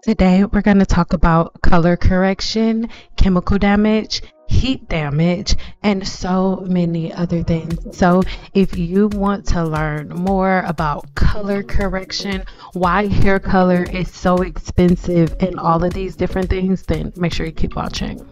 Today, we're going to talk about color correction, chemical damage, heat damage, and so many other things. So if you want to learn more about color correction, why hair color is so expensive, and all of these different things, then make sure you keep watching.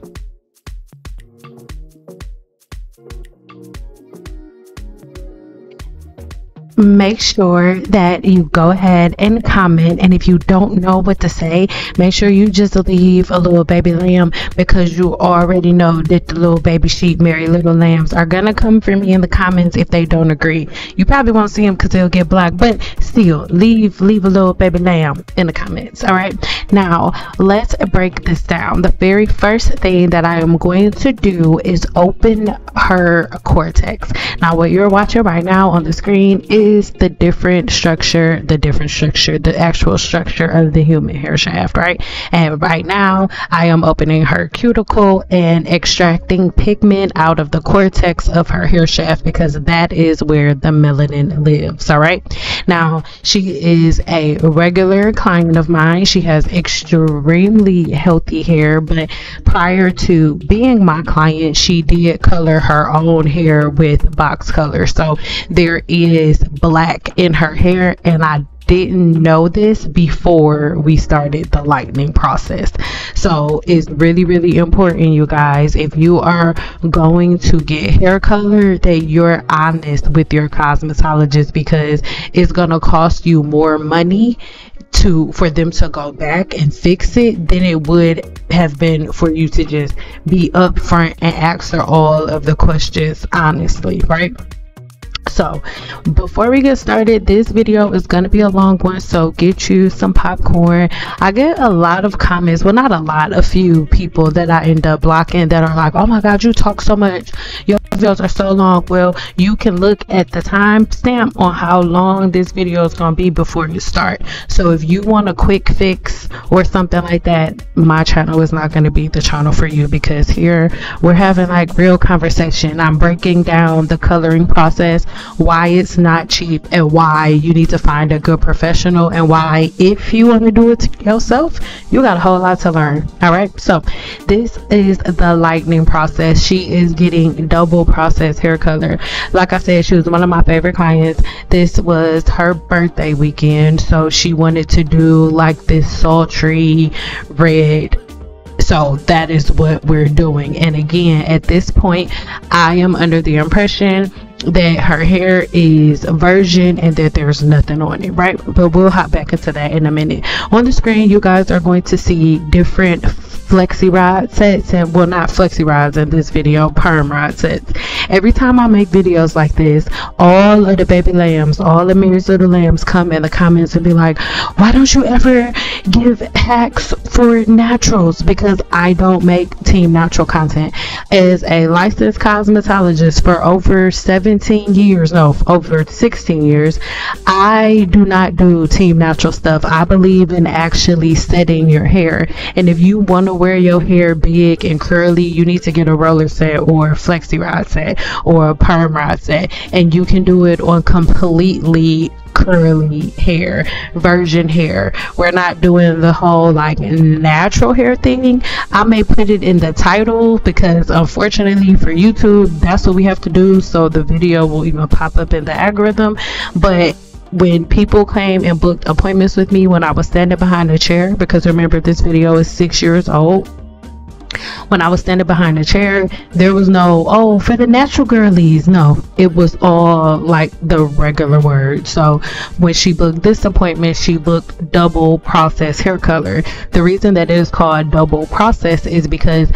Make sure that you go ahead and comment, and if you don't know what to say, make sure you just leave a little baby lamb, because you already know that the little baby sheep marry little lambs are gonna come for me in the comments if they don't agree. You probably won't see them because they'll get blocked, but still leave a little baby lamb in the comments. All right, now let's break this down. The very first thing that I am going to do is open her cortex. Now what you're watching right now on the screen is the actual structure of the human hair shaft, right? And right now I am opening her cuticle and extracting pigment out of the cortex of her hair shaft, because that is where the melanin lives. All right, now she is a regular client of mine. She has extremely healthy hair, but prior to being my client, she did color her own hair with box color. So there is black in her hair, and I didn't know this before we started the lightening process. So it's really important, you guys, if you are going to get hair color, that you're honest with your cosmetologist, because it's gonna cost you more money for them to go back and fix it than it would have been for you to just be upfront and ask her all of the questions honestly, right? So before we get started, this video is going to be a long one, so get you some popcorn. I get a lot of comments, well, not a lot, a few people that I end up blocking that are like, oh my god, you talk so much, your videos are so long. Well, you can look at the timestamp on how long this video is going to be before you start. So if you want a quick fix or something like that, my channel is not going to be the channel for you, because here we're having like real conversation. I'm breaking down the coloring process, why it's not cheap, and why you need to find a good professional, and why if you want to do it yourself, you got a whole lot to learn. All right, so this is the lightening process. She is getting double processed hair color. Like I said, she was one of my favorite clients. This was her birthday weekend, so she wanted to do like this sultry red. So that is what we're doing. And again, at this point, I am under the impression that her hair is virgin and that there's nothing on it, right? But we'll hop back into that in a minute. On the screen, you guys are going to see different flexi rod sets, and well, not flexi rods in this video, perm rod sets. Every time I make videos like this, all of the baby lambs, all the Mary's little lambs come in the comments and be like, why don't you ever give hacks for naturals? Because I don't make team natural content. As a licensed cosmetologist for over 16 years, I do not do team natural stuff. I believe in actually setting your hair, and if you want to wear your hair big and curly, you need to get a roller set or a flexi rod set or a perm rod set, and you can do it on completely curly hair, virgin hair. We're not doing the whole like natural hair thing. I may put it in the title, because unfortunately for YouTube, that's what we have to do, so the video will even pop up in the algorithm. But when people came and booked appointments with me when I was standing behind the chair, because remember, this video is 6 years old, when I was standing behind the chair, there was no, oh, for the natural girlies. No, it was all like the regular word. So when she booked this appointment, she booked double process hair color. The reason that it is called double process is because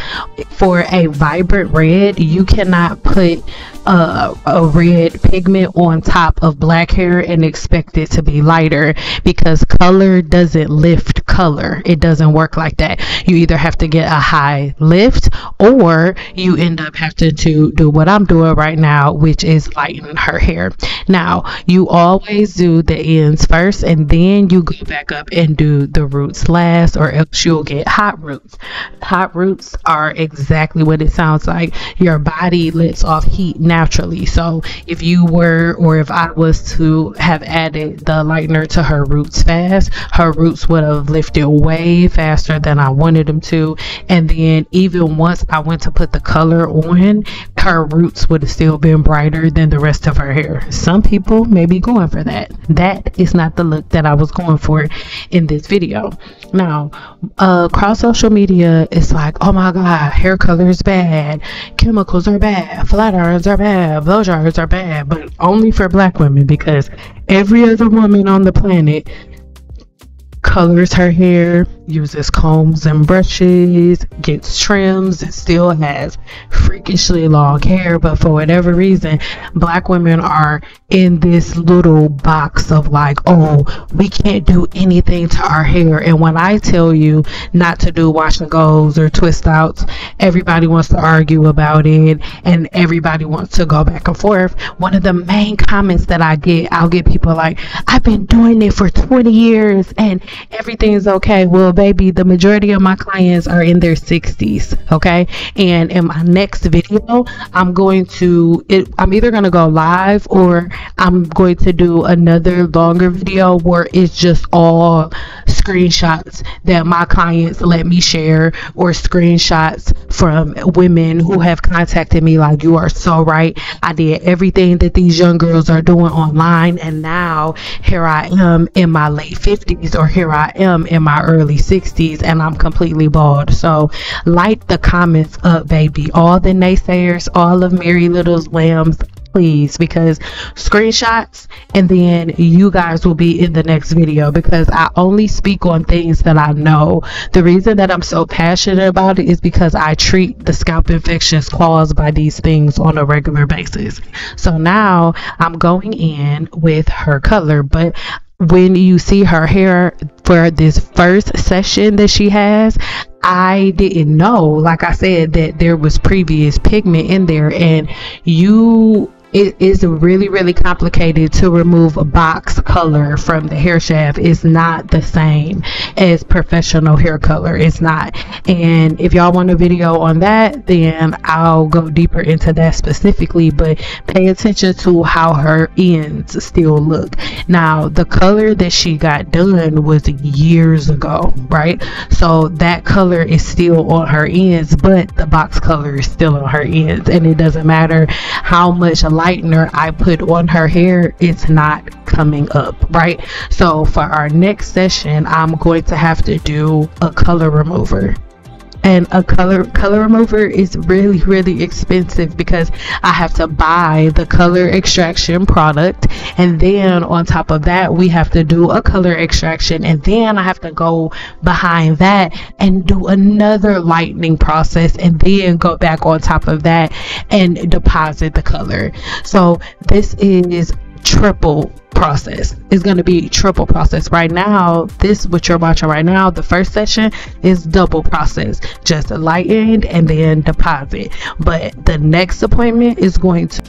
for a vibrant red, you cannot put a red pigment on top of black hair and expect it to be lighter, because color doesn't lift color. It doesn't work like that. You either have to get a high lift, or you end up having to do what I'm doing right now, which is lighten her hair. Now, you always do the ends first, and then you go back up and do the roots last, or else you'll get hot roots. Hot roots are exactly what it sounds like. Your body lets off heat naturally. So if you were, or if I was to have added the lightener to her roots fast, her roots would have lifted lifted way faster than I wanted them to. And then even once I went to put the color on, her roots would have still been brighter than the rest of her hair. Some people may be going for that. That is not the look that I was going for in this video. Now, across social media, it's like, oh my god, hair color is bad, chemicals are bad, flat irons are bad, blow dryers are bad, but only for black women, because every other woman on the planet colors her hair, uses combs and brushes, gets trims, and still has freakishly long hair. But for whatever reason, black women are in this little box of like, oh, we can't do anything to our hair. And when I tell you not to do wash and goes or twist outs, everybody wants to argue about it, and everybody wants to go back and forth. One of the main comments that I'll get people like, I've been doing it for 20 years and everything's okay. Well, baby, the majority of my clients are in their 60s, okay? And in my next video, I'm either going to go live, or I'm going to do another longer video where it's just all screenshots that my clients let me share, or screenshots from women who have contacted me like, you are so right, I did everything that these young girls are doing online, and now here I am in my late 50s, or here I am in my early 60s, and I'm completely bald. So light the comments up, baby. All the naysayers, all of Mary Little's lambs, please, because screenshots, and then you guys will be in the next video, because I only speak on things that I know. The reason that I'm so passionate about it is because I treat the scalp infections caused by these things on a regular basis. So now I'm going in with her color, but when you see her hair for this first session that she has, I didn't know, like I said, that there was previous pigment in there, and it is really, really complicated to remove a box color from the hair shaft. It's not the same as professional hair color. It's not. And if y'all want a video on that, then I'll go deeper into that specifically, but pay attention to how her ends still look. Now, the color that she got done was years ago, right? So that color is still on her ends, but the box color is still on her ends, and it doesn't matter how much lightener I put on her hair, it's not coming up, right? So for our next session, I'm going to have to do a color remover. And a color remover is really, really expensive, because I have to buy the color extraction product, and then on top of that we have to do a color extraction, and then I have to go behind that and do another lightening process, and then go back on top of that and deposit the color. So this is triple process. It's going to be triple process. Right now, this what you're watching right now, the first session, is double process, just lightened and then deposit. But the next appointment is going to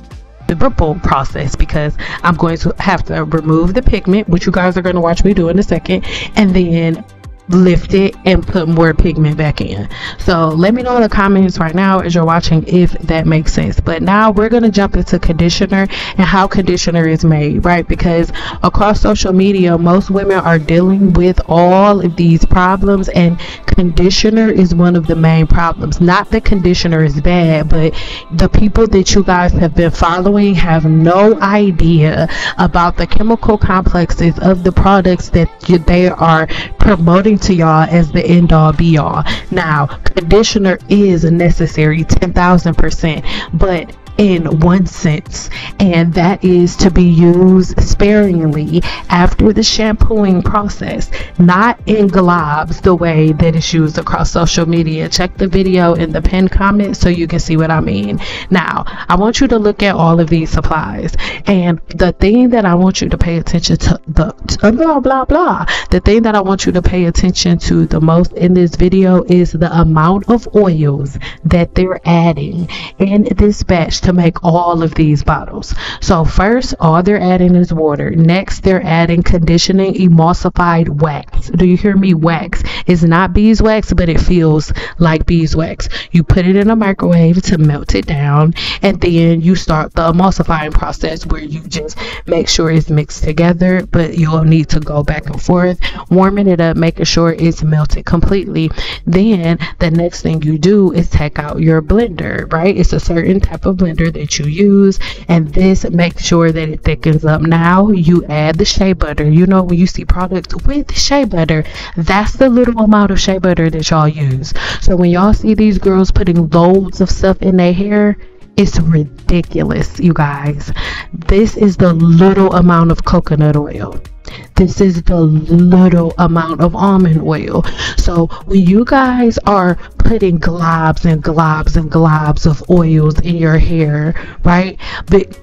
the triple process, because I'm going to have to remove the pigment, which you guys are going to watch me do in a second, and then lift it and put more pigment back in. So let me know in the comments right now as you're watching if that makes sense. But now we're going to jump into conditioner and how conditioner is made, right? Because across social media, most women are dealing with all of these problems, and conditioner is one of the main problems. Not that conditioner is bad, but the people that you guys have been following have no idea about the chemical complexes of the products that they are promoting to y'all as the end all be all. Now, conditioner is necessary 10,000%, but in one sense, and that is to be used sparingly after the shampooing process, not in globs the way that it's used across social media. Check the video in the pinned comment so you can see what I mean. Now, I want you to look at all of these supplies, and the thing that I want you to pay attention to, the thing that I want you to pay attention to the most in this video is the amount of oils that they're adding in this batch to make all of these bottles. So first, all they're adding is water. Next, they're adding conditioning emulsified wax. Do you hear me? Wax. It's not beeswax, but it feels like beeswax. You put it in a microwave to melt it down, and then you start the emulsifying process where you just make sure it's mixed together, but you'll need to go back and forth, warming it up, making sure it's melted completely. Then the next thing you do is take out your blender, right? It's a certain type of blender that you use, and this makes sure that it thickens up. Now you add the shea butter. You know, when you see products with shea butter, that's the little amount of shea butter that y'all use. So when y'all see these girls putting loads of stuff in their hair, it's ridiculous, you guys. This is the little amount of coconut oil. This is the little amount of almond oil. So when you guys are putting globs and globs and globs of oils in your hair, right?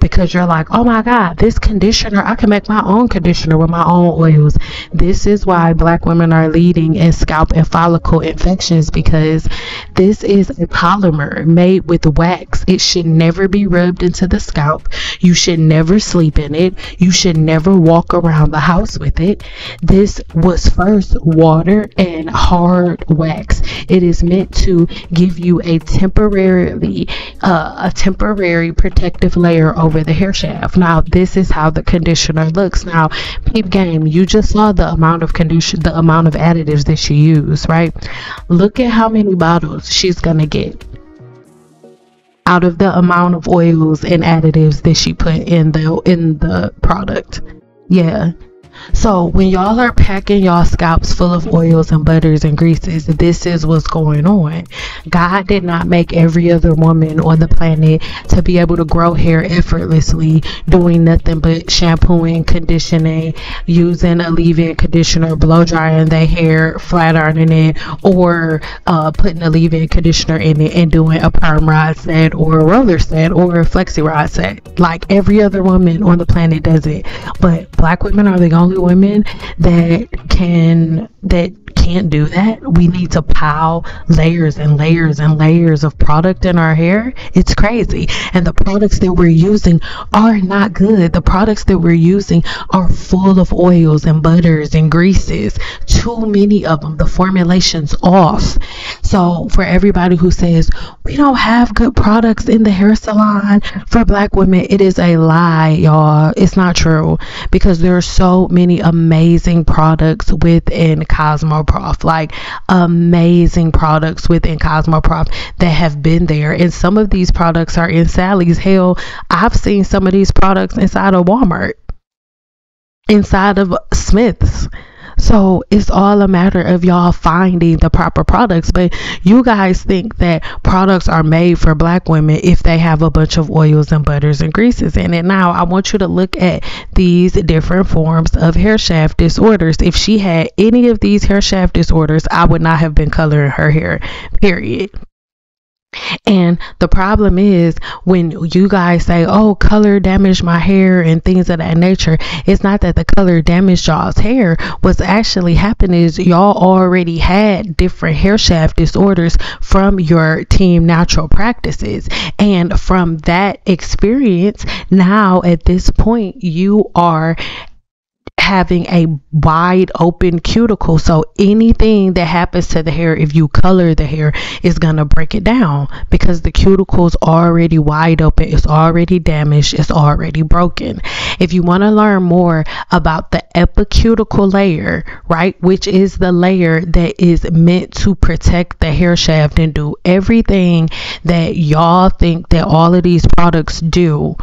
Because you're like, oh my God, this conditioner, I can make my own conditioner with my own oils. This is why Black women are leading in scalp and follicle infections, because this is a polymer made with wax. It should never be rubbed into the scalp. You should never sleep in it. You should never walk around the house with it. This was first water and hard wax. It is meant to give you a temporary protective layer over the hair shaft. Now this is how the conditioner looks. Now peep game, you just saw the amount of the amount of additives that she used, right? Look at how many bottles she's gonna get out of the amount of oils and additives that she put in the product. Yeah. So when y'all are packing y'all scalps full of oils and butters and greases, this is what's going on. God did not make every other woman on the planet to be able to grow hair effortlessly, doing nothing but shampooing, conditioning, using a leave-in conditioner, blow drying their hair, flat ironing it, or putting a leave-in conditioner in it and doing a perm rod set or a roller set or a flexi rod set. Like every other woman on the planet does it. But Black women are the only women that can't do that. We need to pile layers and layers and layers of product in our hair. It's crazy. And the products that we're using are not good. The products that we're using are full of oils and butters and greases. Too many of them. The formulation's off. So for everybody who says we don't have good products in the hair salon for Black women, it is a lie, y'all. It's not true, because there are so many amazing products within Cosmoprof, like amazing products within Cosmoprof that have been there. And some of these products are in Sally's. Hell, I've seen some of these products inside of Walmart, inside of Smith's. So it's all a matter of y'all finding the proper products. But you guys think that products are made for Black women if they have a bunch of oils and butters and greases in it. Now I want you to look at these different forms of hair shaft disorders. If she had any of these hair shaft disorders, I would not have been coloring her hair, period. And the problem is when you guys say, oh, color damaged my hair and things of that nature, it's not that the color damaged y'all's hair. What's actually happened is y'all already had different hair shaft disorders from your team natural practices. And from that experience, now at this point, you are having a wide open cuticle. So anything that happens to the hair, if you color the hair, is gonna break it down, because the cuticle is already wide open, it's already damaged, it's already broken. If you want to learn more about the epicuticle layer, right, which is the layer that is meant to protect the hair shaft and do everything that y'all think that all of these products do,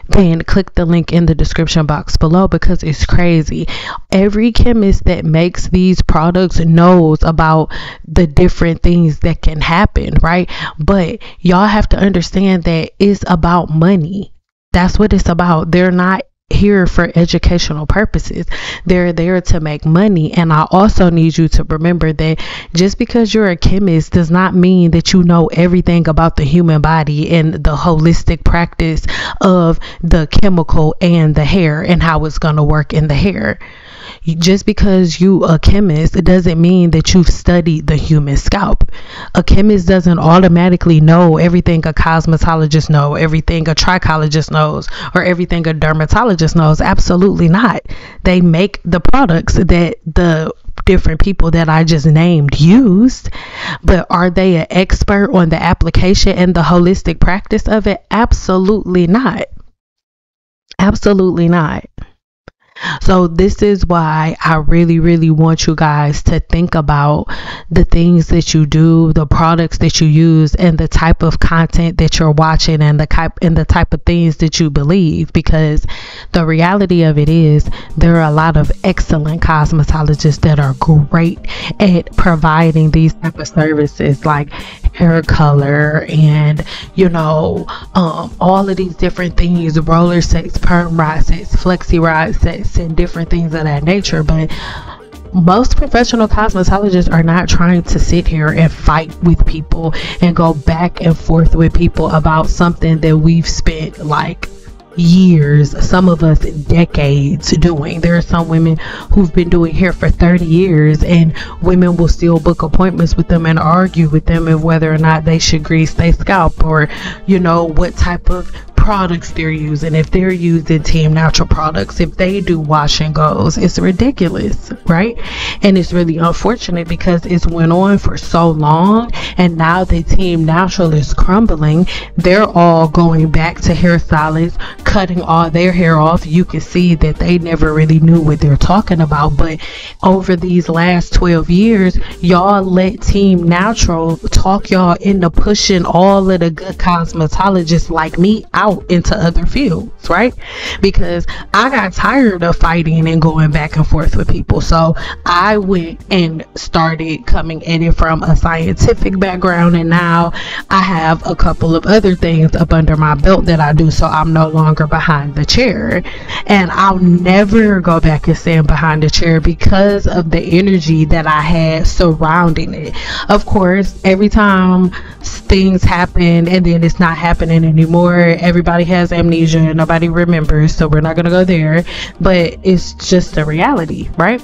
then click the link in the description box below, because it's crazy. Every chemist that makes these products knows about the different things that can happen, right? But y'all have to understand that it's about money. That's what it's about. They're not here for educational purposes. They're there to make money. And I also need you to remember that just because you're a chemist does not mean that you know everything about the human body and the holistic practice of the chemical and the hair and how it's going to work in the hair. Just because you a chemist, it doesn't mean that you've studied the human scalp. A chemist doesn't automatically know everything a cosmetologist knows, everything a trichologist knows, or everything a dermatologist knows. Absolutely not. They make the products that the different people that I just named used, but are they an expert on the application and the holistic practice of it? Absolutely not. Absolutely not. So this is why I really, really want you guys to think about the things that you do, the products that you use, and the type of content that you're watching, and the type of things that you believe, because the reality of it is there are a lot of excellent cosmetologists that are great at providing these type of services, like hair color and all of these different things, roller sets, perm rod sets, flexi rod sets, and different things of that nature. But most professional cosmetologists are not trying to sit here and fight with people and go back and forth with people about something that we've spent like years, some of us decades doing. There are some women who've been doing hair for 30 years, and women will still book appointments with them and argue with them of whether or not they should grease their scalp, or what type of products they're using, if they're using Team Natural products, if they do wash and goes. It's ridiculous, right? And it's really unfortunate because it's went on for so long, and now that Team Natural is crumbling, they're all going back to hairstylists, cutting all their hair off. You can see that they never really knew what they're talking about. But over these last 12 years, y'all let Team Natural talk y'all into pushing all of the good cosmetologists like me out into other fields, right? Because I got tired of fighting and going back and forth with people. So I went and started coming at it from a scientific background, and now I have a couple of other things up under my belt that I do, so I'm no longer behind the chair. And I'll never go back and stand behind the chair because of the energy that I had surrounding it. Of course, every time things happen and then it's not happening anymore, everybody has amnesia and nobody remembers, so we're not going to go there, but it's just a reality, right?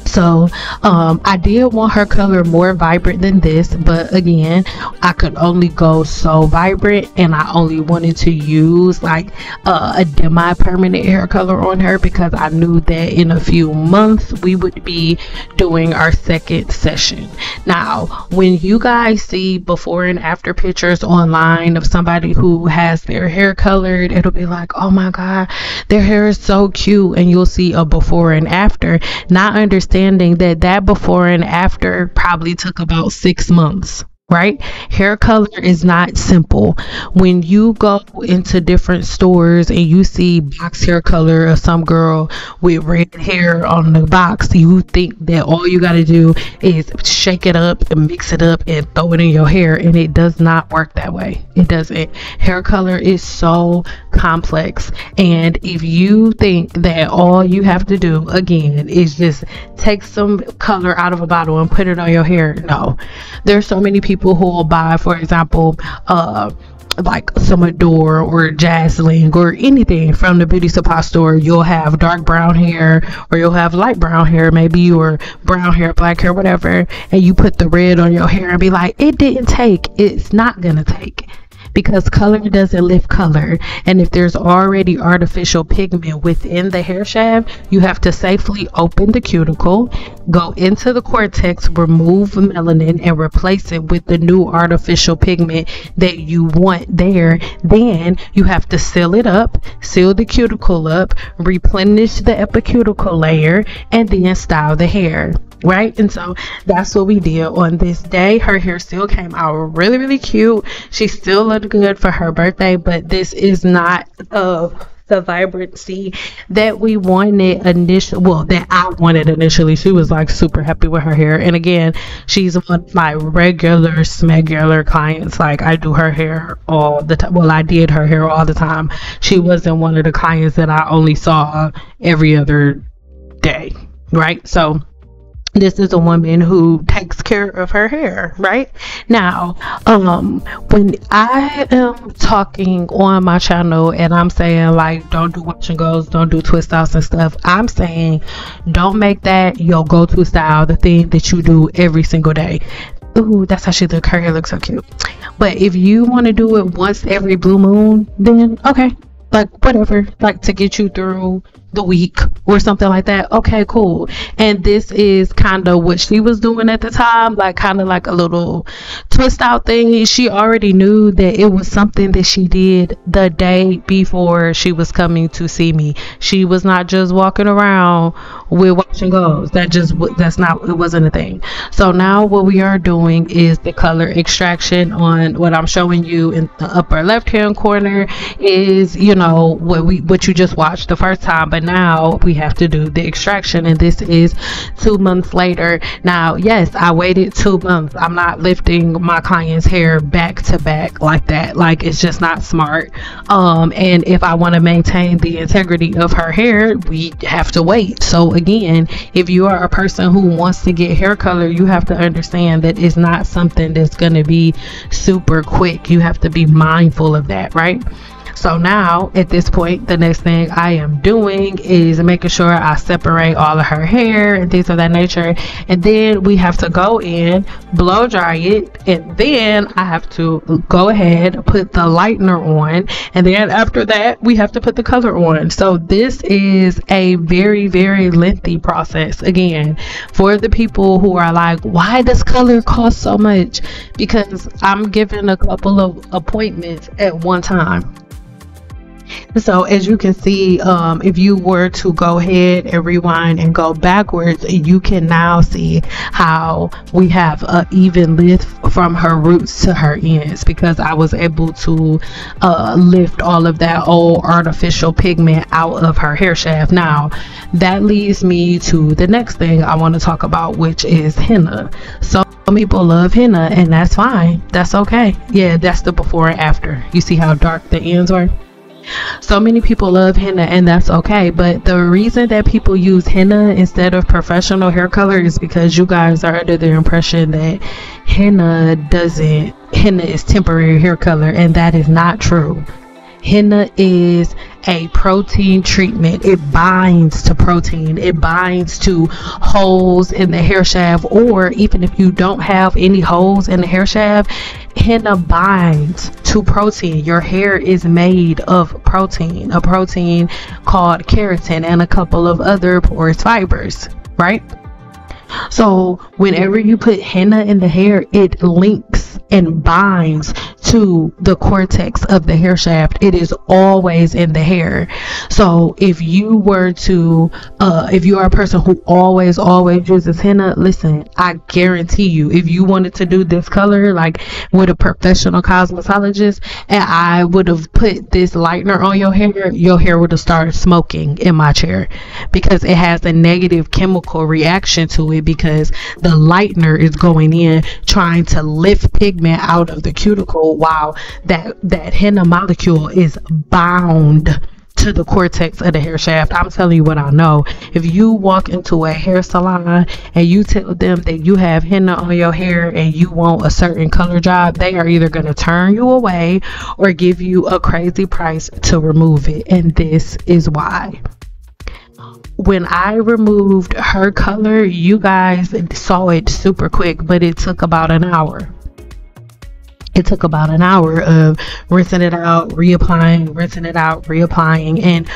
So I did want her color more vibrant than this, but again, I could only go so vibrant, and I only wanted to use like a demi-permanent hair color on her because I knew that in a few months we would be doing our second session. Now, when you guys see before and after pictures online of somebody who has their hair colored, it'll be like, oh my god, their hair is so cute, and you'll see a before and after, not understanding that before and after probably took about 6 months, right? Hair color is not simple. When you go into different stores and you see box hair color of some girl with red hair on the box, you think that all you got to do is shake it up and mix it up and throw it in your hair, and it does not work that way. It doesn't. Hair color is so complex, and if you think that all you have to do again is just take some color out of a bottle and put it on your hair, no. There's so many people who will buy, for example, like some Adore or Jasling or anything from the beauty supply store. You'll have dark brown hair, or you'll have light brown hair, maybe, or brown hair, black hair, whatever, and you put the red on your hair and be like, it didn't take. It's not gonna take, because color doesn't lift color. And if there's already artificial pigment within the hair shaft, you have to safely open the cuticle, go into the cortex, remove melanin, and replace it with the new artificial pigment that you want there. Then you have to seal it up, seal the cuticle up, replenish the epicuticle layer, and then style the hair, right? And so that's what we did on this day. Her hair still came out really, really cute. She still looked good for her birthday, but this is not the vibrancy that we wanted initially. Well, that I wanted initially. She was like super happy with her hair, and again, she's one of my regular smegular clients. Like, I do her hair all the time. Well, I did her hair all the time. She wasn't one of the clients that I only saw every other day, right? So This is a woman who takes care of her hair, right? Now, when I am talking on my channel and I'm saying like don't do wash and goes, don't do twist outs and stuff, I'm saying don't make that your go-to style, the thing that you do every single day. Ooh, that's how she look. Her hair looks so cute. But if you want to do it once every blue moon, then okay, like whatever, like to get you through the week or something like that, okay, cool. And this is kind of what she was doing at the time, like kind of like a little twist out thing. She already knew that it was something that she did the day before she was coming to see me. She was not just walking around with wash and goes. It wasn't a thing. So now what we are doing is the color extraction. On what I'm showing you in the upper left hand corner is, you know, what you just watched the first time, but now we have to do the extraction, and this is 2 months later. Now, yes, I waited 2 months. I'm not lifting my client's hair back to back like that. Like, it's just not smart. And if I want to maintain the integrity of her hair, we have to wait. So again, if you are a person who wants to get hair color, you have to understand that it's not something that's going to be super quick. You have to be mindful of that, right? So now at this point, the next thing I am doing is making sure I separate all of her hair and things of that nature. And then we have to go in, blow dry it, and then I have to go ahead, put the lightener on, and then after that we have to put the color on. So this is a very, very lengthy process. Again, for the people who are like, why does color cost so much? Because I'm given a couple of appointments at one time. So as you can see, if you were to go ahead and rewind and go backwards, you can now see how we have an even lift from her roots to her ends, because I was able to lift all of that old artificial pigment out of her hair shaft. Now that leads me to the next thing I want to talk about, which is henna. So some people love henna, and that's fine, that's okay. Yeah, that's the before and after. You see how dark the ends are? So many people love henna, and that's okay. But the reason that people use henna instead of professional hair color is because you guys are under the impression that henna is temporary hair color, and that is not true. Henna is a protein treatment. It binds to protein. It binds to holes in the hair shaft, or even if you don't have any holes in the hair shaft, henna binds to protein. Your hair is made of protein, a protein called keratin, and a couple of other porous fibers, right? So whenever you put henna in the hair, it links and binds to the cortex of the hair shaft. It is always in the hair. So if you were to if you are a person who always uses henna, listen, I guarantee you, if you wanted to do this color like with a professional cosmetologist, and I would have put this lightener on your hair would have started smoking in my chair, because it has a negative chemical reaction to it, because the lightener is going in trying to lift pigment out of the cuticle, while that henna molecule is bound to the cortex of the hair shaft. I'm telling you what I know. If you walk into a hair salon and you tell them that you have henna on your hair and you want a certain color job, they are either going to turn you away or give you a crazy price to remove it. And this is why. When I removed her color, you guys saw it super quick, but it took about an hour. It took about an hour of rinsing it out, reapplying, rinsing it out, reapplying. And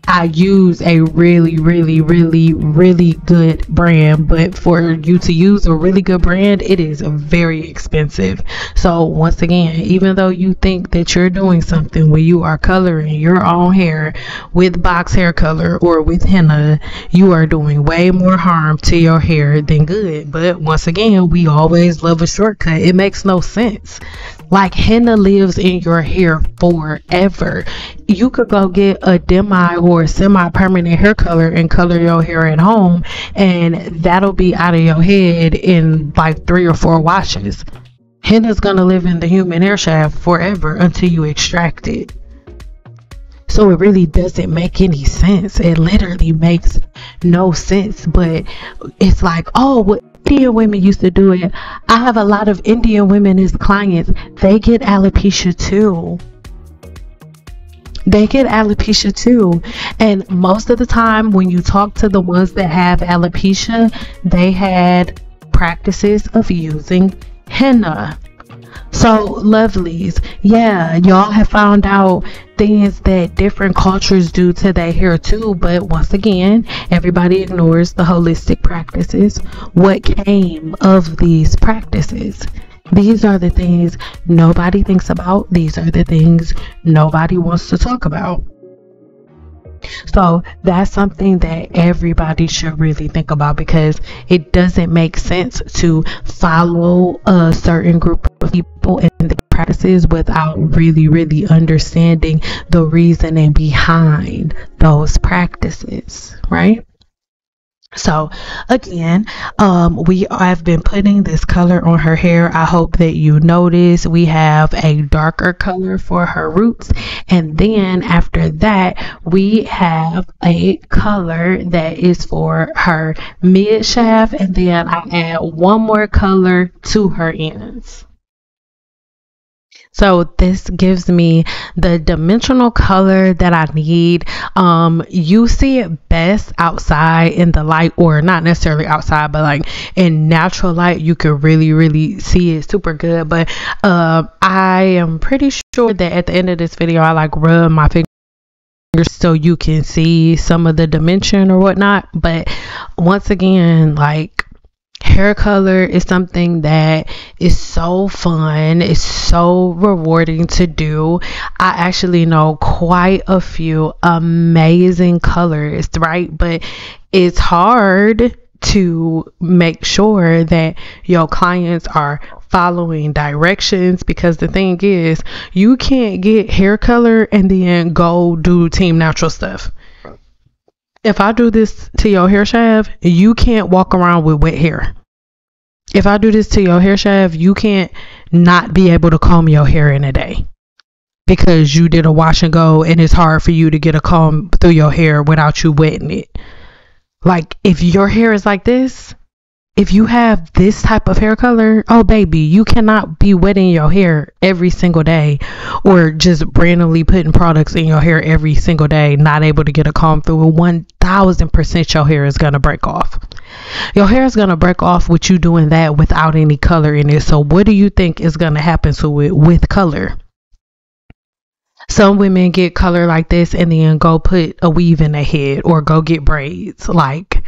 I use a really, really, really, really good brand. But for you to use a really good brand, it is very expensive. So once again, even though you think that you're doing something when you are coloring your own hair with box hair color or with henna, you are doing way more harm to your hair than good. But once again, we always love a shortcut. It makes no sense. Like, henna lives in your hair forever. You could go get a demi or semi-permanent hair color and color your hair at home, and that'll be out of your head in like 3 or 4 washes. Henna's gonna live in the human hair shaft forever until you extract it. So it really doesn't make any sense. It literally makes no sense. But it's like, oh, what Indian women used to do it. I have a lot of Indian women as clients. They get alopecia too. They get alopecia too. And most of the time when you talk to the ones that have alopecia, they had practices of using henna. So lovelies, yeah, y'all have found out things that different cultures do to their hair too, but once again, everybody ignores the holistic practices. What came of these practices? These are the things nobody thinks about. These are the things nobody wants to talk about. So that's something that everybody should really think about, because it doesn't make sense to follow a certain group of people and the practices without really understanding the reasoning behind those practices, right? So again, we have been putting this color on her hair. I hope that you notice we have a darker color for her roots, and then after that we have a color that is for her mid shaft, and then I add one more color to her ends. So this gives me the dimensional color that I need. You see it best outside in the light, or not necessarily outside, but like in natural light, you can really see it super good. But I am pretty sure that at the end of this video, I like rub my fingers so you can see some of the dimension or whatnot. But once again, like, hair color is something that is so fun. It's so rewarding to do. I actually know quite a few amazing colorists, right? But it's hard to make sure that your clients are following directions, because the thing is, you can't get hair color and then go do Team Natural stuff. If I do this to your hair shaft, you can't walk around with wet hair. If I do this to your hair shaft, you can't not be able to comb your hair in a day because you did a wash and go, and it's hard for you to get a comb through your hair without you wetting it. Like, if your hair is like this, if you have this type of hair color, oh baby, you cannot be wetting your hair every single day, or just randomly putting products in your hair every single day, not able to get a comb through it. 1000% your hair is going to break off. Your hair is going to break off with you doing that without any color in it. So what do you think is going to happen to it with color? Some women get color like this and then go put a weave in their head or go get braids. Like,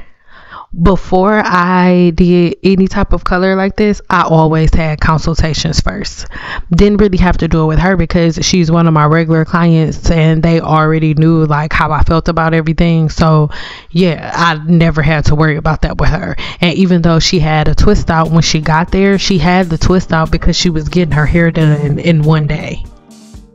before I did any type of color like this, I always had consultations first. Didn't really have to do it with her because she's one of my regular clients and they already knew like how I felt about everything. So yeah, I never had to worry about that with her. And even though she had a twist out when she got there, she had the twist out because she was getting her hair done in one day.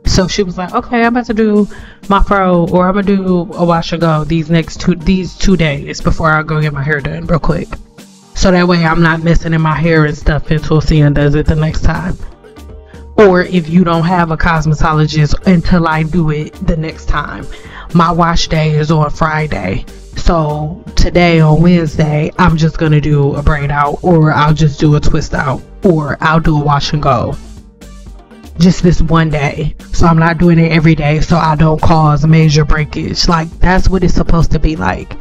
So she was like, okay, I'm about to do my pro, or I'm gonna do a wash and go these 2 days before I go get my hair done real quick. So that way I'm not messing in my hair and stuff until Cian does it the next time. Or if you don't have a cosmetologist until I do it the next time. My wash day is on Friday. So today on Wednesday, I'm just gonna do a braid out, or I'll just do a twist out, or I'll do a wash and go. Just this one day, so I'm not doing it every day, so I don't cause major breakage. Like, that's what it's supposed to be like.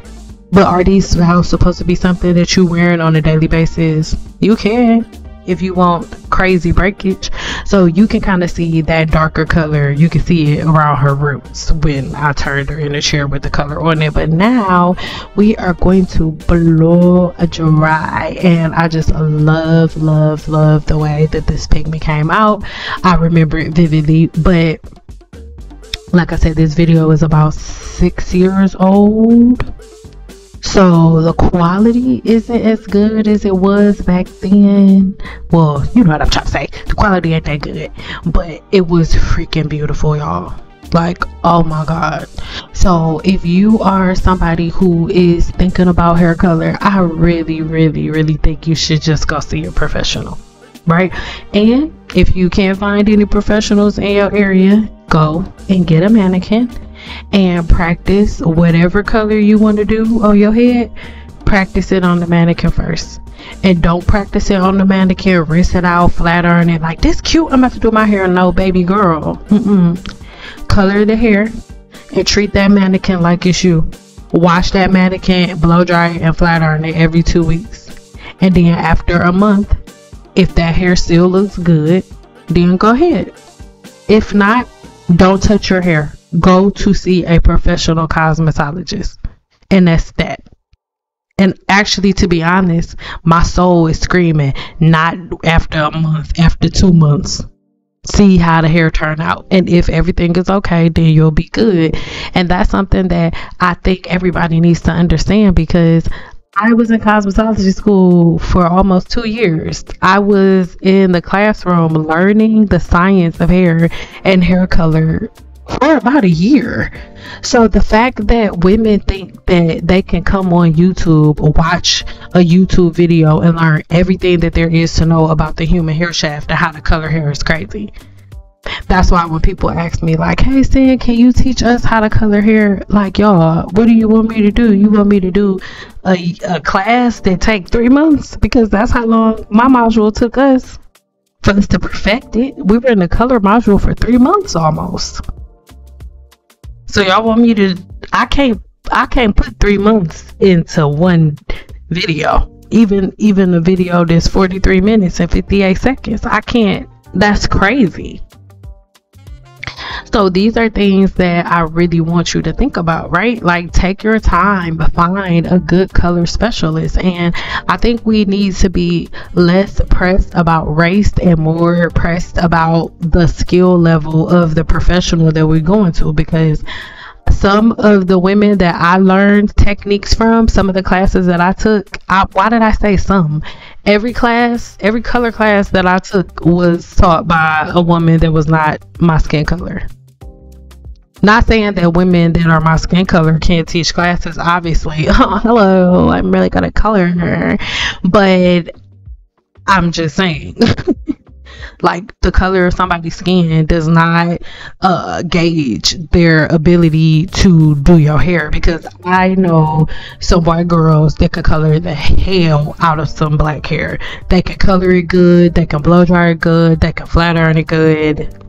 But are these styles supposed to be something that you're wearing on a daily basis? You can, if you want crazy breakage. So you can kind of see that darker color. You can see it around her roots when I turned her in the chair with the color on it. But now we are going to blow dry, and I just love the way that this pigment came out. I remember it vividly, but like I said, this video is about 6 years old. So the quality isn't as good as it was back then. Well, you know what I'm trying to say. The quality ain't that good, but it was freaking beautiful, y'all. Like, oh my god. So if you are somebody who is thinking about hair color, I really think you should just go see a professional, right? And if you can't find any professionals in your area, go and get a mannequin and practice whatever color you want to do on your head. Practice it on the mannequin first, and don't practice it on the mannequin, rinse it out, flat iron it like, this cute, I'm about to do my hair. No, baby girl. Color the hair and treat that mannequin like it's you. Wash that mannequin, blow dry it, and flat iron it every 2 weeks. And then after a month, if that hair still looks good, then go ahead. If not, don't touch your hair. Go to see a professional cosmetologist. And that's that. And actually, to be honest, my soul is screaming, not after a month, after 2 months. See how the hair turn out. And if everything is okay, then you'll be good. And that's something that I think everybody needs to understand, because I was in cosmetology school for almost 2 years. I was in the classroom learning the science of hair and hair color for about a year. So the fact that women think that they can come on YouTube, watch a YouTube video, and learn everything that there is to know about the human hair shaft and how to color hair is crazy. That's why when people ask me like, hey Sin, can you teach us how to color hair? Like, y'all, what do you want me to do? You want me to do a class that take 3 months? Because that's how long my module took us for us to perfect it. We were in the color module for 3 months almost. So y'all want me to, I can't put 3 months into one video. Even a video that's 43 minutes and 58 seconds. I can't. That's crazy. So these are things that I really want you to think about, right? Like, take your time, find a good color specialist. And I think we need to be less pressed about race and more pressed about the skill level of the professional that we're going to, because some of the women that I learned techniques from, some of the classes that I took, why did I say some? Every color class that I took was taught by a woman that was not my skin color. Not saying that women that are my skin color can't teach classes, obviously. Oh, hello, I'm really good at color her. But I'm just saying, like, the color of somebody's skin does not gauge their ability to do your hair. Because I know some white girls that could color the hell out of some black hair. They can color it good, they can blow dry it good, they can flat iron it good.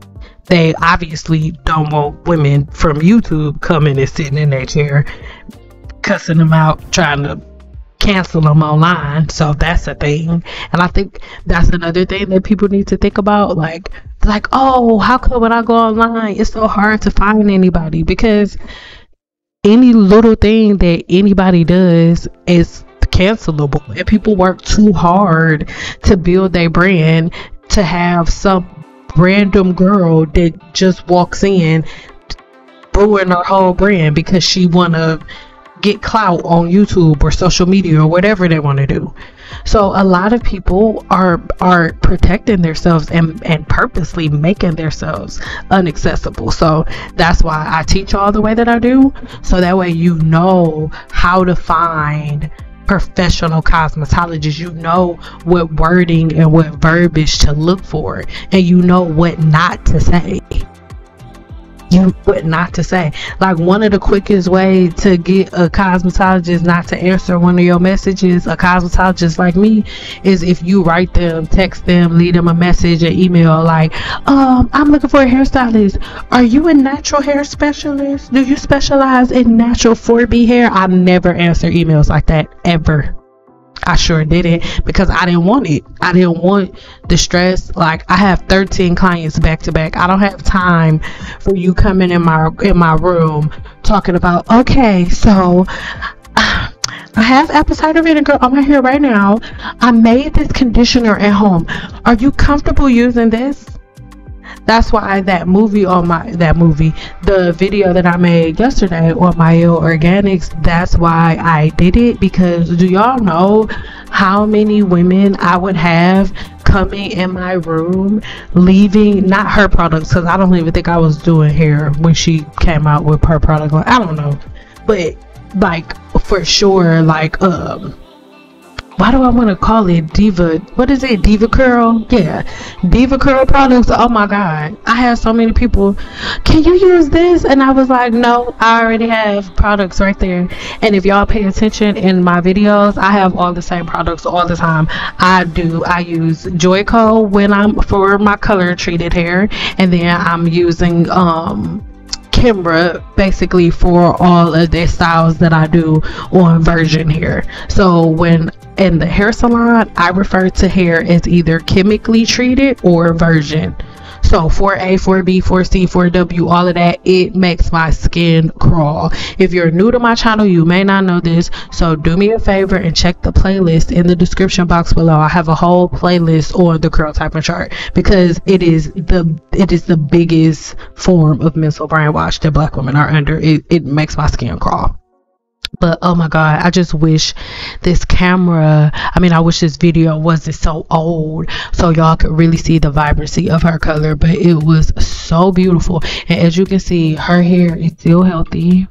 They obviously don't want women from YouTube coming and sitting in their chair, cussing them out, trying to cancel them online. So that's a thing. And I think that's another thing that people need to think about. Like, oh, how come when I go online it's so hard to find anybody? Because any little thing that anybody does is cancelable, and people work too hard to build their brand to have some random girl that just walks in ruin her whole brand because she want to get clout on YouTube or social media or whatever they want to do. So a lot of people are protecting themselves and purposely making themselves inaccessible. So that's why I teach all the way that I do, so that way you know how to find professional cosmetologists. You know what wording and what verbiage to look for, and you know what not to say. Like, one of the quickest way to get a cosmetologist not to answer one of your messages, a cosmetologist like me, is if you write them, text them, leave them a message, an email like, I'm looking for a hairstylist. Are you a natural hair specialist? Do you specialize in natural 4B hair? I never answer emails like that, ever. I sure didn't, because I didn't want it. I didn't want the stress. Like, I have 13 clients back to back. I don't have time for you coming in my room talking about, okay, so I have apple cider vinegar on my hair right now. I made this conditioner at home. Are you comfortable using this? That's why the video that I made yesterday on MIELLE Organics, that's why I did it. Because do y'all know how many women I would have coming in my room, leaving, not her products, because I don't even think I was doing hair when she came out with her product. I don't know, but like, for sure, like why do I want to call it Diva? What is it? Diva Curl? Yeah. Diva Curl products. Oh my God. I have so many people. Can you use this? And I was like, no, I already have products right there. And if y'all pay attention in my videos, I have all the same products all the time. I use Joico when I'm for my color treated hair. And then I'm using, Kimbra basically for all of the styles that I do on virgin hair. So when in the hair salon, I refer to hair as either chemically treated or virgin. So 4A, 4B, 4C, 4W, all of that, it makes my skin crawl. If you're new to my channel, you may not know this, so do me a favor and check the playlist in the description box below. I have a whole playlist on the curl typing chart because it is the biggest form of mental brainwash that Black women are under. It makes my skin crawl. But oh my God, I just wish this camera, I wish this video wasn't so old so y'all could really see the vibrancy of her color, but it was so beautiful. And as you can see, her hair is still healthy.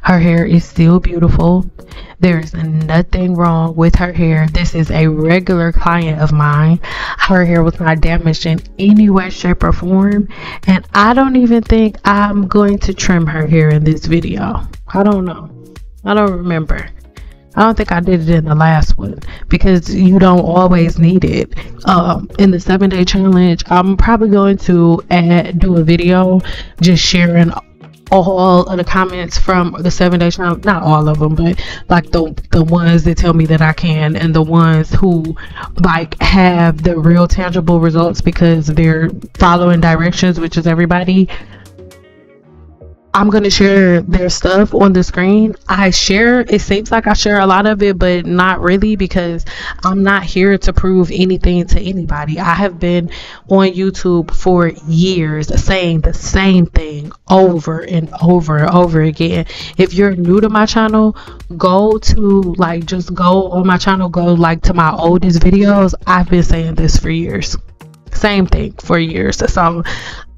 Her hair is still beautiful. There's nothing wrong with her hair. This is a regular client of mine. Her hair was not damaged in any way, shape, or form. And I don't even think I'm going to trim her hair in this video. I don't know. I don't remember. I don't think I did it in the last one because you don't always need it. In the 7-day challenge, I'm probably going to do a video just sharing all of the comments from the 7-day challenge. Not all of them, but like the ones that tell me that I can, and the ones who like have the real tangible results because they're following directions, which is everybody. I'm going to share their stuff on the screen. It seems like I share a lot of it, but not really, because I'm not here to prove anything to anybody. I have been on YouTube for years saying the same thing over and over and over again. If you're new to my channel, just go on my channel, go to my oldest videos. I've been saying this for years. Same thing for years. So,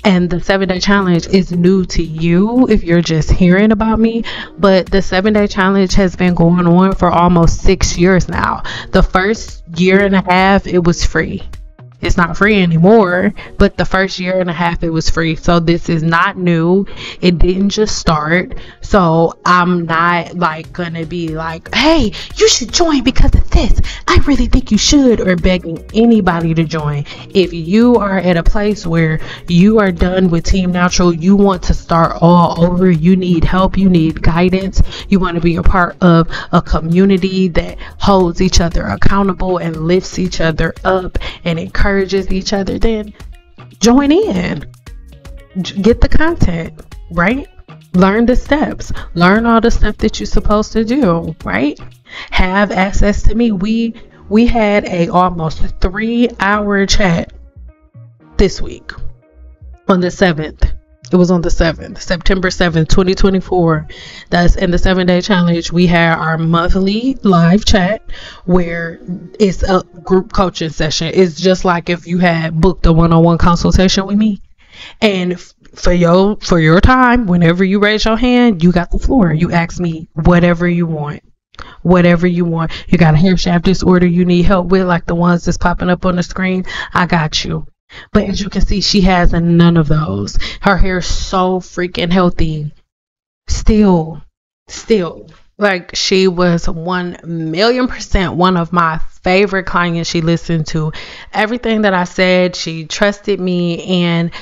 and the 7-day challenge is new to you if you're just hearing about me, but the 7-day challenge has been going on for almost 6 years now. The first year and a half, it was free. It's not free anymore, but the first year and a half it was free. So this is not new. It didn't just start. So I'm not gonna be like, hey, you should join because of this. I really think you should, or begging anybody to join. If you are at a place where you are done with Team Natural, you want to start all over, you need help, you need guidance, you want to be a part of a community that holds each other accountable and lifts each other up and encourages each other, then join in. Get the content, right? Learn the steps. Learn all the stuff that you're supposed to do, right? Have access to me. We had a almost 3-hour chat this week on the 7th. It was on the 7th, September 7th, 2024. That's in the 7-day challenge. We had our monthly live chat where it's a group coaching session. It's just like if you had booked a one-on-one consultation with me. And for your time, whenever you raise your hand, you got the floor. You ask me whatever you want. Whatever you want. You got a hair shaft disorder you need help with, like the ones that's popping up on the screen, I got you. But as you can see, she has none of those. Her hair is so freaking healthy. Still, like, she was 1,000,000% one of my favorite clients. She listened to everything that I said. She trusted me, and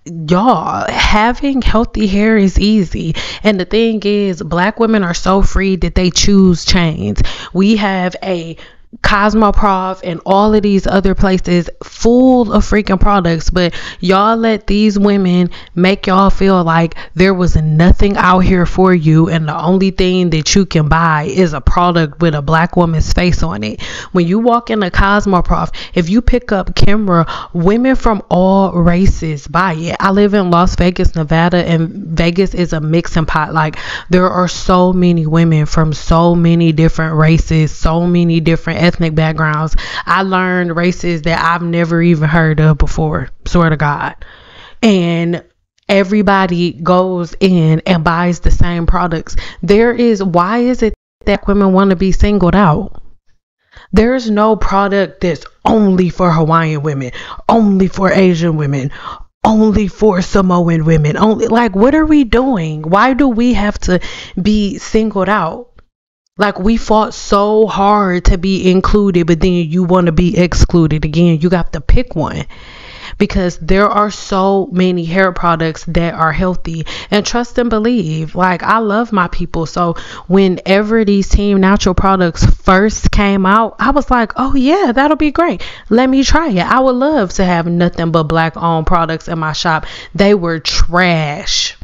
y'all, having healthy hair is easy. And the thing is, Black women are so free that they choose chains. We have a Cosmoprof and all of these other places full of freaking products, but y'all let these women make y'all feel like there was nothing out here for you, and the only thing that you can buy is a product with a Black woman's face on it. When you walk in a Cosmoprof, if you pick up Kimbra, women from all races buy it. I live in Las Vegas, Nevada, and Vegas is a mixing pot. Like, there are so many women from so many different races, so many different ethnic backgrounds. I learned races that I've never even heard of before, swear to God. And everybody goes in and buys the same products. Why is it that women want to be singled out? There's no product that's only for Hawaiian women, only for Asian women, only for Samoan women, only. Like, what are we doing? Why do we have to be singled out? Like, we fought so hard to be included, but then you want to be excluded again. You got to pick one, because there are so many hair products that are healthy. And trust and believe, like, I love my people. So whenever these Team Natural products first came out, I was like, oh yeah, that'll be great. Let me try it. I would love to have nothing but black owned products in my shop. They were trash.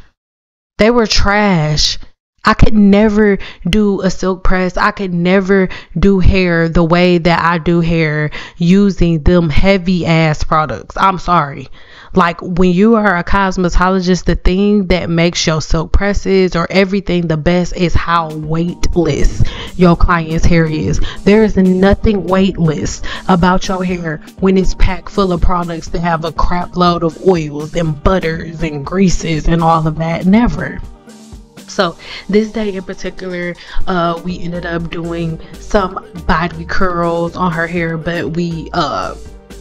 They were trash. I could never do a silk press. I could never do hair the way that I do hair using them heavy ass products. I'm sorry. Like, when you are a cosmetologist, the thing that makes your silk presses or everything the best is how weightless your client's hair is. There is nothing weightless about your hair when it's packed full of products that have a crap load of oils and butters and greases and all of that. Never. So this day in particular, we ended up doing some body curls on her hair, but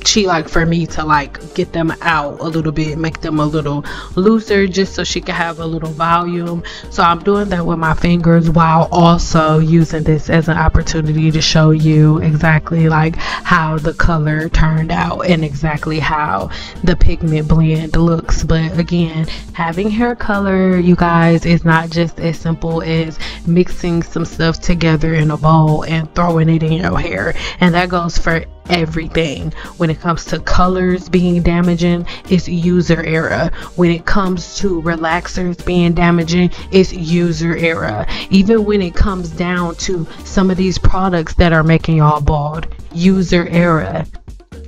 she liked for me to like get them out a little bit, make them a little looser, just so she could have a little volume. So I'm doing that with my fingers, while also using this as an opportunity to show you exactly like how the color turned out and exactly how the pigment blend looks. But again, having hair color, you guys, is not just as simple as mixing some stuff together in a bowl and throwing it in your hair. And that goes for everything. When it comes to colors being damaging, it's user error. When it comes to relaxers being damaging, it's user error. Even when it comes down to some of these products that are making y'all bald, user error.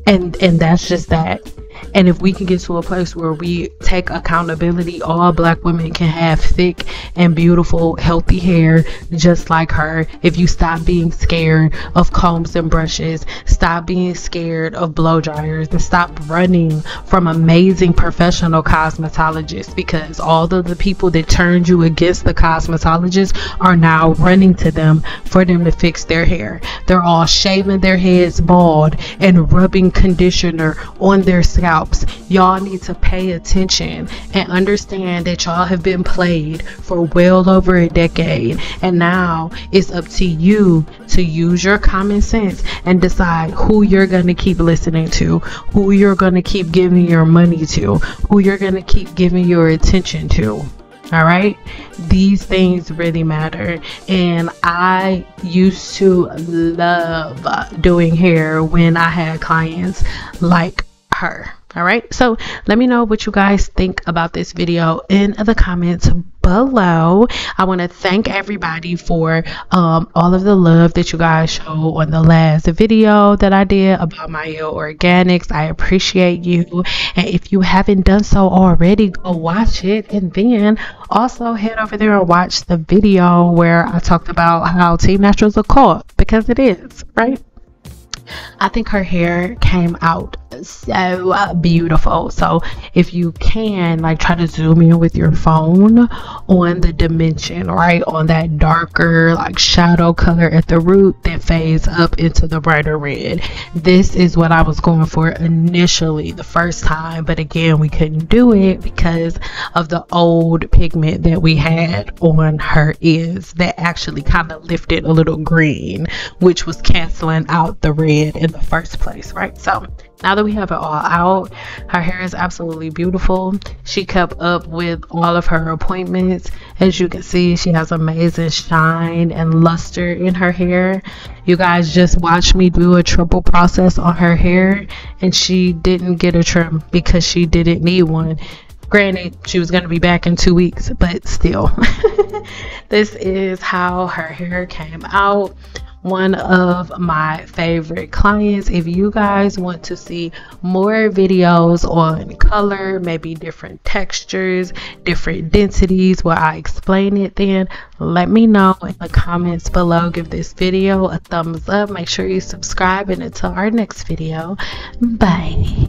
And that's just that. And if we can get to a place where we take accountability, all black women can have thick and beautiful, healthy hair just like her. If you stop being scared of combs and brushes, stop being scared of blow dryers, and stop running from amazing professional cosmetologists, because all of the people that turned you against the cosmetologist are now running to them for them to fix their hair. They're all shaving their heads bald and rubbing conditioner on their scalp. Y'all need to pay attention and understand that y'all have been played for well over a decade, and now it's up to you to use your common sense and decide who you're going to keep listening to, who you're going to keep giving your money to, who you're going to keep giving your attention to. All right, these things really matter. And I used to love doing hair when I had clients like her. All right, so let me know what you guys think about this video in the comments below. I want to thank everybody for all of the love that you guys showed on the last video that I did about MIELLE Organics. I appreciate you, and if you haven't done so already, go watch it, and then also head over there and watch the video where I talked about how Team Natural is a cult, because it is, right? I think her hair came out so beautiful. So if you can, like, try to zoom in with your phone on the dimension, right, on that darker like shadow color at the root that fades up into the brighter red. This is what I was going for initially the first time, but again, we couldn't do it because of the old pigment that we had on her ears that actually kind of lifted a little green, which was canceling out the red in the first place, right? So now that we have it all out, her hair is absolutely beautiful. She kept up with all of her appointments. As you can see, she has amazing shine and luster in her hair. You guys just watched me do a triple process on her hair, and she didn't get a trim because she didn't need one. Granted, she was going to be back in 2 weeks, but still. This is how her hair came out. One of my favorite clients. If you guys want to see more videos on color, maybe different textures, different densities where I explain it, then let me know in the comments below. Give this video a thumbs up. Make sure you subscribe, and until our next video, bye.